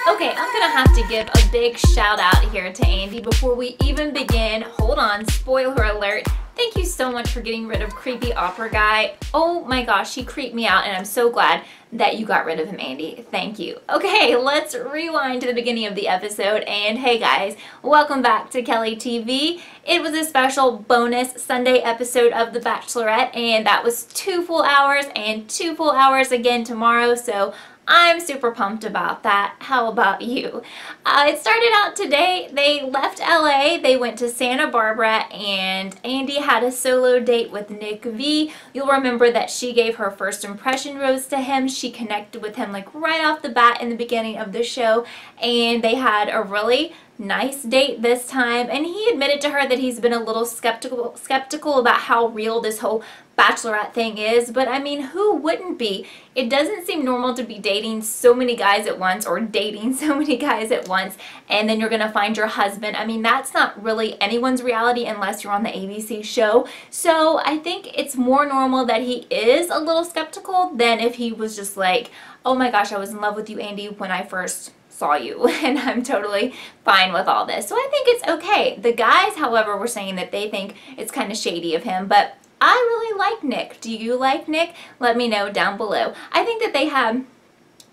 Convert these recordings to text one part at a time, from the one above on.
Okay, I'm gonna have to give a big shout out here to Andi before we even begin. Hold on, spoiler alert. Thank you so much for getting rid of creepy opera guy. Oh my gosh, he creeped me out and I'm so glad that you got rid of him, Andi. Thank you. Okay, let's rewind to the beginning of the episode. And hey guys, welcome back to Kellie TV. It was a special bonus Sunday episode of The Bachelorette, and that was 2 full hours and 2 full hours again tomorrow. So I'm super pumped about that. How about you? It started out today. They left LA. They went to Santa Barbara, and Andi had a solo date with Nick V. You'll remember that she gave her first impression rose to him. She connected with him like right off the bat in the beginning of the show, and they had a really nice date this time, and he admitted to her that he's been a little skeptical about how real this whole Bachelorette thing is, but I mean, who wouldn't be? It doesn't seem normal to be dating so many guys at once, or dating so many guys at once, and then you're gonna find your husband. I mean, that's not really anyone's reality unless you're on the ABC show. So I think it's more normal that he is a little skeptical than if he was just like, oh my gosh, I was in love with you, Andi, when I first saw you, and I'm totally fine with all this. So I think it's okay. The guys, however, were saying that they think it's kind of shady of him, but I really like Nick. Do you like Nick? Let me know down below. I think that they have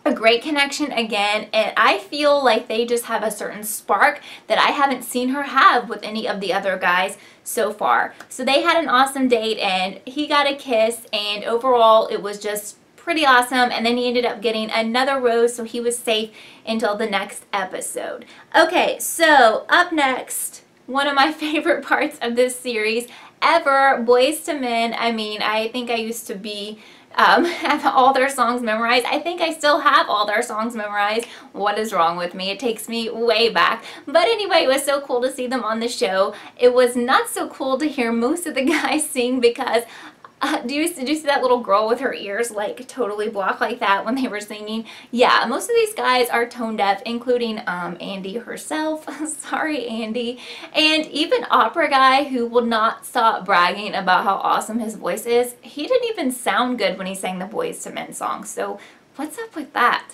a great connection again, and I feel like they just have a certain spark that I haven't seen her have with any of the other guys so far. So they had an awesome date, and he got a kiss, and overall it was just pretty awesome. And then he ended up getting another rose, so he was safe until the next episode. Okay, so up next, one of my favorite parts of this series ever, Boys to Men. I mean, I think I used to be have all their songs memorized. I think I still have all their songs memorized. What is wrong with me? It takes me way back. But anyway, it was so cool to see them on the show. It was not so cool to hear most of the guys sing, because did you see that little girl with her ears like totally blocked like that when they were singing? Yeah, most of these guys are tone deaf, including Andi herself. Sorry, Andi. And even Opera Guy, who will not stop bragging about how awesome his voice is. He didn't even sound good when he sang the Boys to Men song. So what's up with that?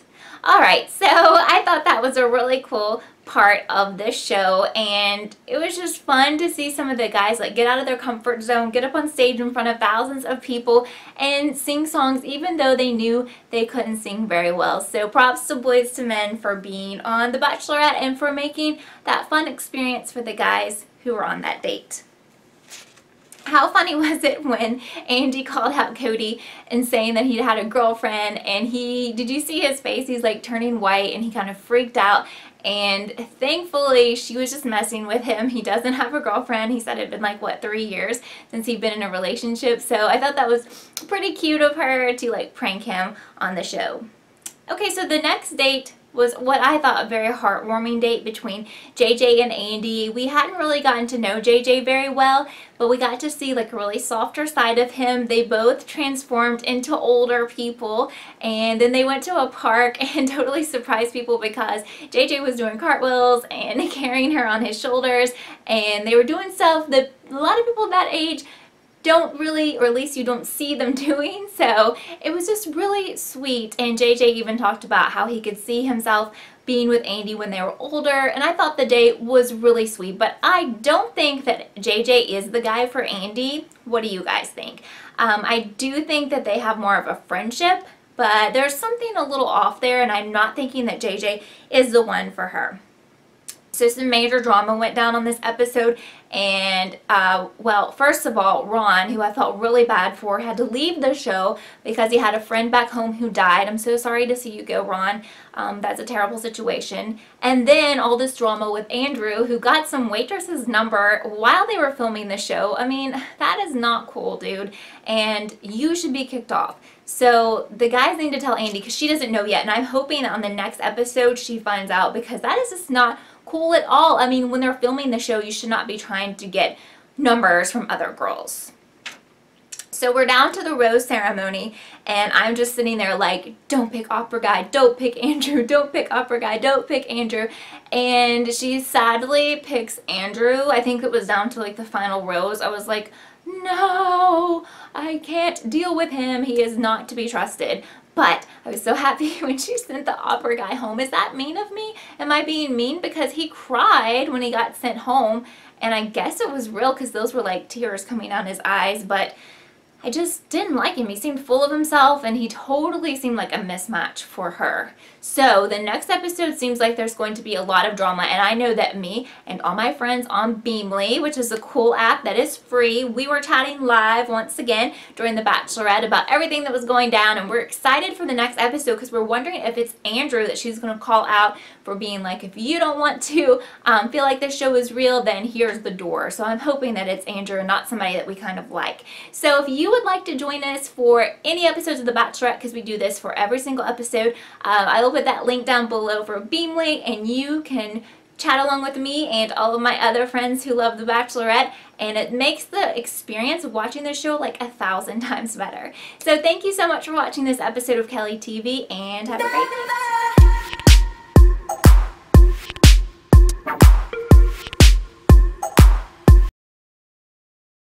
Alright, so I thought that was a really cool part of this show, and it was just fun to see some of the guys like get out of their comfort zone, get up on stage in front of thousands of people and sing songs even though they knew they couldn't sing very well. So props to Boys to Men for being on The Bachelorette and for making that fun experience for the guys who were on that date. How funny was it when Andi called out Cody and saying that he had a girlfriend, and did you see his face? He's like turning white and he kind of freaked out, and thankfully she was just messing with him. He doesn't have a girlfriend. He said it had been like, what, 3 years since he'd been in a relationship. So I thought that was pretty cute of her to like prank him on the show. Okay, so the next date was what I thought a very heartwarming date between JJ and Andi. We hadn't really gotten to know JJ very well, but we got to see like a really softer side of him. They both transformed into older people, and then they went to a park and totally surprised people because JJ was doing cartwheels and carrying her on his shoulders, and they were doing stuff that a lot of people that age don't really, or at least you don't see them doing. So it was just really sweet, and JJ even talked about how he could see himself being with Andi when they were older, and I thought the date was really sweet. But I don't think that JJ is the guy for Andi. What do you guys think? I do think that they have more of a friendship, but there's something a little off there, and I'm not thinking that JJ is the one for her. So some major drama went down on this episode, and well, first of all, Ron, who I felt really bad for, had to leave the show because he had a friend back home who died. I'm so sorry to see you go, Ron. That's a terrible situation. And then all this drama with Andrew, who got some waitress's number while they were filming the show. I mean, that is not cool, dude, and you should be kicked off. So the guys need to tell Andi, because she doesn't know yet, and I'm hoping that on the next episode she finds out, because that is just not cool at all. I mean, when they're filming the show, you should not be trying to get numbers from other girls. So we're down to the rose ceremony, and I'm just sitting there like, don't pick Opera Guy, don't pick Andrew, don't pick Opera Guy, don't pick Andrew. And she sadly picks Andrew. I think it was down to like the final rose. I was like, no, I can't deal with him. He is not to be trusted. But I was so happy when she sent the opera guy home. Is that mean of me? Am I being mean? Because he cried when he got sent home, and I guess it was real because those were like tears coming down his eyes, but I just didn't like him. He seemed full of himself, and he totally seemed like a mismatch for her. So the next episode seems like there's going to be a lot of drama, and I know that me and all my friends on Beamly, which is a cool app that is free, we were chatting live once again during the Bachelorette about everything that was going down, and we're excited for the next episode because we're wondering if it's Andrew that she's going to call out for being like, if you don't want to feel like this show is real, then here's the door. So I'm hoping that it's Andrew and not somebody that we kind of like. So if you would like to join us for any episodes of The Bachelorette, because we do this for every single episode, I will put that link down below for Beamly, and you can chat along with me and all of my other friends who love The Bachelorette, and it makes the experience of watching this show like 1,000 times better. So thank you so much for watching this episode of Kellie TV, and have a great night.